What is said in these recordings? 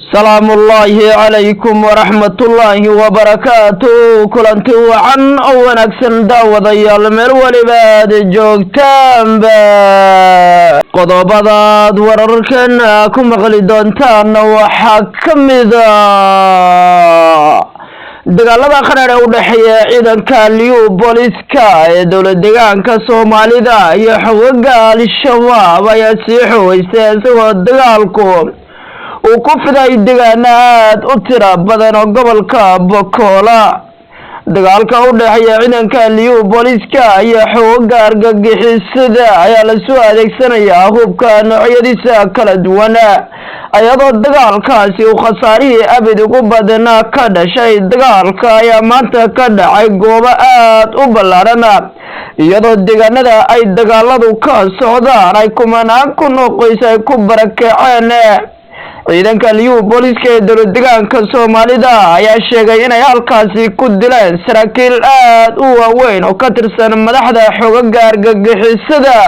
سلام الله عليكم ورحمة الله وبركاته. كلنتي وعن أو نكسن داود يال مر ولباد جوجتان با قضبضاد ورركنا كم غلدونتان وحكمدا dagaalada qaran ee u dhaxeeya ciidanka liyu booliska ee dowlad deegaanka Soomaalida iyo xoogga al-shabaab ayaa sii xoogaystay isagoo dagaalku uu ku fiday deegaanada u tira badan oo gobolka Bokola. dagaalka u dhaxeeya ciidanka liyu booliska iyo xoogga argagixisada ayaa la soo adeegsanayaa hubka noocyadiisa kala duwan ayadoo dagaalkaasi uu khasaarihii abid ugu badnaa ka dhashay. dagaalka ayaa maanta ka dhacay goobo aad u ballaaran iyadoo deegaanada ay dagaaladu ka socdaan ay kumanaan kun oo qoys ay ku barakaceen. ciidanka liyu booliska ee dowlad deegaanka Soomaalida ayaa sheegay inay halkaasi ku dileen saraakiil aad u waaweyn oo ka tirsan madaxda xoogga argagixisada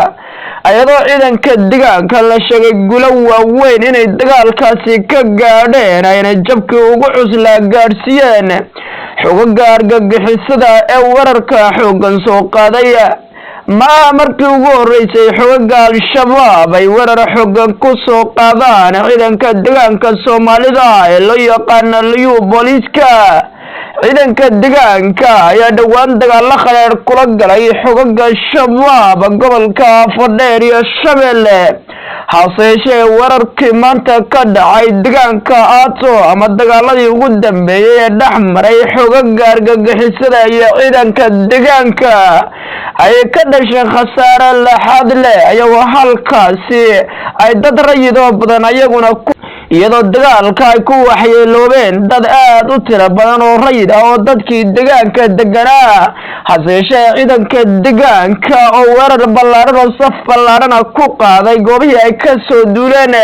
ayadoo ciidanka deegaanka la sheegay guulo waaweyn inay dagaalkaasi ka gaadheen ayna jabkii ugu cuslaa gaadhsiiyeen xoogga argagixisada ee wararka xooggan soo qaaday. markii ugu horeysay xoogga al-shabaab ay weerar xooggan ku soo qaadaan ciidanka deegaanka Soomaalida ee loo yaqaan liyu booliska. ciidanka deegaanka ayaa dhawaan dagaalo qaran kula galay xoogga shabaab gobolka Fadheer iyo Shabeelle. hase yeeshee wararkii maanta ka dhacay deegaanka Aato ama dagaaladii ugu dambeeyay ee dhexmaray xoogga argagixisada iyo ciidanka deegaanka ay ka dhashay khasaare laxaad leh ayagoo halkaasi ay dad rayid oo badan ayaguna iyadoo dagaalka ay ku waxyeeloobeen dad aad u tiro badan oo rayid ah oo dadkii deegaanka deganaa. hase yeeshee ciidanka deegaanka oo weerar ballaaran oo saf ballaaran ku qaaday goobihii ay ka soo duuleen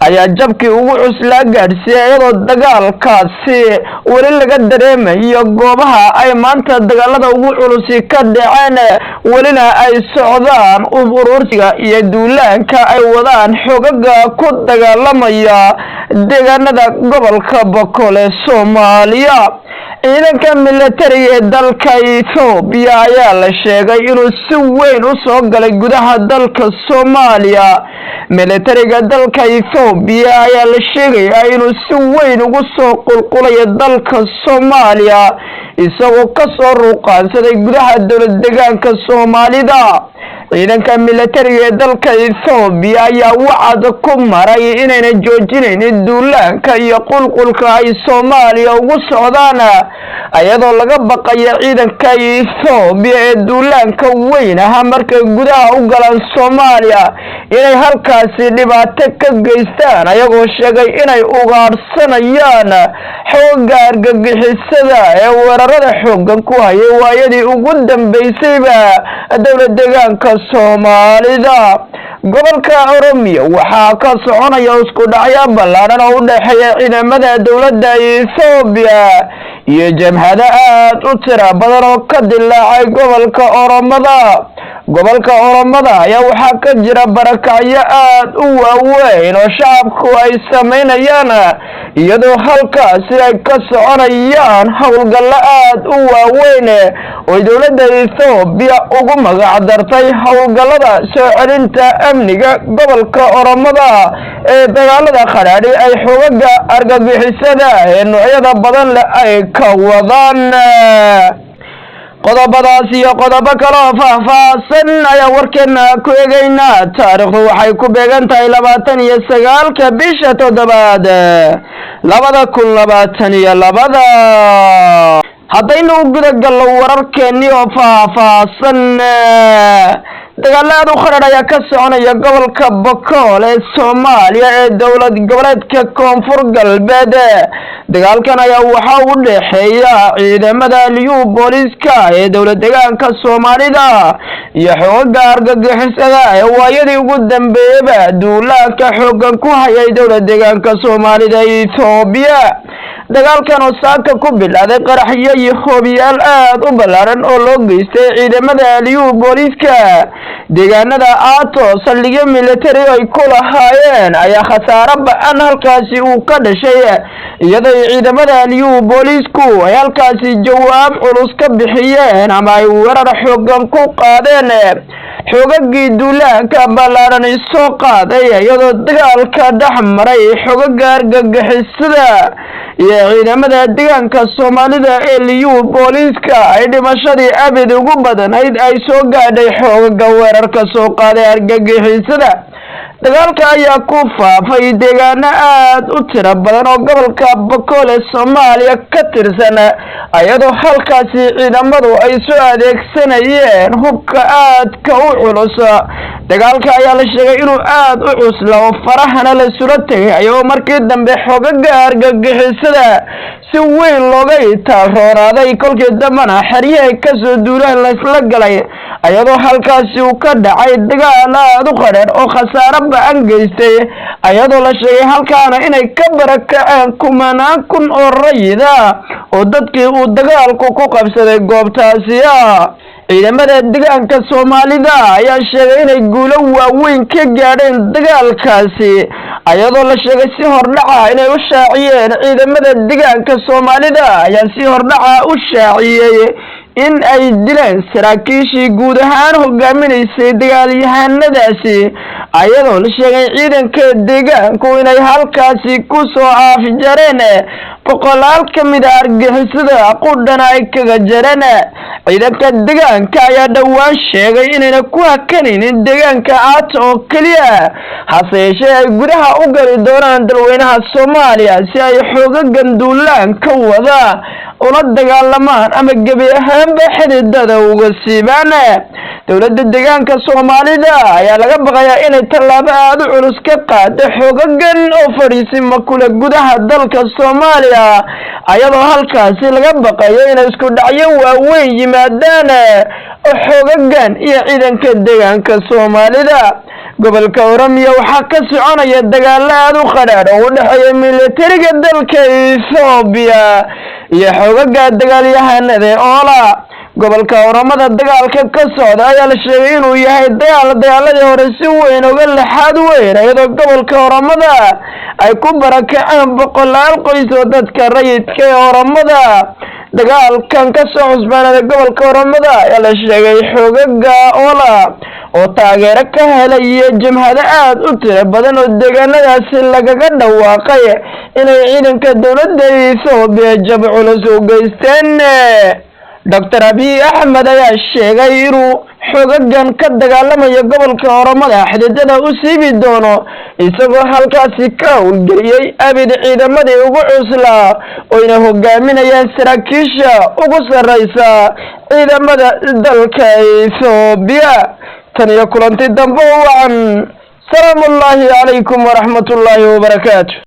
ayaa jabkii ugu cuslaa gaadhsiiyay iyadoo dagaalkaasi weli laga dareemayo goobaha ay maanta dagaalada ugu culusi ka dhaceen welina ay socdaan urursiga iyo duulaanka ay wadaan xoogga ku dagaalamaya deegaanada gobolka Bokola ee Soomaaliya. ciidanka militariga ee dalka Itoobiya ayaa la sheegay inuu si weyn u soo galay gudaha dalka Soomaaliya. militariga dalka Itoobiya ayaa la sheegay inuu si weyn ugu soo qulqulay dalka Soomaaliya isagoo ka soo ruqaansaday gudaha dowlad deegaanka Soomaalida. ciidanka militariga ee dalka Itoobiya ayaa wacad ku maray inayna joojinayn duulaanka iyo qulqulka ay Soomaaliya ugu socdaan ayadoo laga baqayo ciidanka Itoobiya ee duulaanka weyn markay gudaha u galaan Soomaaliya inay halkaasi dhibaato ka geystaan ayagoo sheegay inay ugaarsanayaan xoogga argagixisada ee weerarada xooggan ku hayay waayadii ugu dambeysayba dowlad deegaanka Soomaalida. gobolka Oromiya waxaa ka soconaya isku dhacyo ballaaran oo u dhaxeeya ciidamada dowladda Itoobiya iyo jamhada aad u tiro badan oo ka dilaacay gobolka Oromada. gobolka Oromada ayaa waxaa ka jira barakacyo aad u waaweyn oo shacabku ay sameynayaan iyadoo halkaasi ay ka soconayaan howlgallo aad u waaweyn oo dowladda Itoobiya ugu magac dartay howlgallada soo celinta amniga gobolka Oromada ee dagaalada qaraadhi ay xoogga argagixisada ee noocyada badan leh ay ka wadaan. qodobadaas iyo qodobo kale oo faahfaahsan ayaa warkeena ku eegaynaa. taariikhdu waxay ku beegan tahay 29 bisha 7 2022. haddaynu guda galno wararkeennii oo faahfaahsan dagaalada qaran ayaa ka soconaya gobolka Bokola ee Soomaaliya ee dowlad goboleedka Koonfur Galbeed. dagaalkan ayaa waxa u dhaxeeya ciidamada liyu booliska ee dowlad deegaanka Soomaalida iyo xoogga argagixisada ee waayadii ugu dambeeyay duulaanka xooggan ku hayay dowlad deegaanka Soomaalida ee Itoobiya. dagaalkan oo saaka ku bilaaday qaraxyo iyo hoobiyaal aad u ballaaran oo loo geystay ciidamada liyu booliska deegaanada aato saldhigyo military ay ku lahaayeen ayaa khasaare ba'an halkaasi uu ka dhashay iyadoo ciidamada liyu boolisku ay halkaasi jawaab culus ka bixiyeen ama ay weerar xoogan ku qaadeen xoogagii duulaanka ballaaran soo qaaday iyadoo dagaalka dhex maray xogaga argagixisada iyo ciidamada deegaanka Soomaalida ee liyu booliska ay dhimashadii abid ugu badanayd ay soo gaadhay xogaga weerarka soo qaaday argagixisada dagaalka ayaa ku faafay deegaano aad u tiro badan oo gobolka Bakool ee Soomaaliya ka tirsan iyadoo halkaasi ciidamadu ay soo adeegsanayeen hubka aadka u culus dagaalka ayaa la sheegay inuu aad u cuslaa farahana la sula tagay ayuu markii dambe xogaga argagixisada si weyn looga taaroraaday kolkii dambana xariyaha ka soo duulaan la isla galay ayadoo halkaasi uu ka dhacay dagaal aad u qadheer oo khasaare ba'an geystay ayadoo la sheegay halkaana inay ka barakaceen kumanaan kun oo rayida oo dadkii uu dagaalku ku qabsaday goobtaasi ciidamada deegaanka Soomaalida ayaa sheegay inay guulo waaweyn ka gaadheen dagaalkaasi ayadoo la sheegay si hordhaca inay u shaaciyeen ciidamada deegaanka Soomaalida ayaa si hordhaca u shaaciyay in ay dileen saraakiishii guud ahaan hogaaminaysay dagaalyahanadaasi ayadoo la sheegay ciidanka deegaanku inay halkaasi ku soo afjareen boqolaal ka mid ah argagixisada qudhana ay kaga jareen ciidanka deegaanka ayaa dhawaan sheegay inayna ku hakanaynin deegaanka Aato oo kaliya hase yeeshee ay gudaha u gali doonaan dalweynaha Soomaaliya si ay xoogagan duulaanka wada ula dagaalamaan ama gabi ahaanba xididada uga siibaan dowladda deegaanka Soomaalida ayaa laga baqayaa inay tallaabo aad u culus ka qaado xoogagan oo fadhiisimo kula gudaha dalka Soomaaliya ayadoo halkaasi laga baqayo inay isku dhacyo waaweyn yimaadaan oo xoogagan iyo ciidanka deegaanka Soomaalida gobolka Oromiya waxaa ka soconaya dagaal aad u qadhaadh oo u dhexeeya militariga dalka Itoobiya iyo xogaga dagaalyahanada oola gobolka Oromada dagaalka ka socda ayaa la sheegay inuu yahay dagaaladii hore si weyn uga laxaad weyn iyadoo gobolka Oromada ay ku barakaceen boqolaal qoys oo dadka rayidka ee Oromada dagaalkan ka soo cusbaanada gobolka Oromada ayaa la sheegay xogaga oola oo taageero ka helay jamhado aad u tiro badan oo deegaanadaasi lagaga dhawaaqay inay ciidanka dowladda Itoobiya jab culus u geysteen Dr. Abiy Ahmed ayaa sheegay inuu xogagan ka dagaalamayo gobolka Oromada xididada u siibi doono isagoo halkaasi ka howlgeliyay abid ciidamadii ugu cuslaa oo ina hogaaminayaan saraakiisha ugu sarreysa ciidamada dalka Itoobiya tan iyo kulanti dambe wacan salaamullaahi calaykum waraxmatullaahi wabarakaatu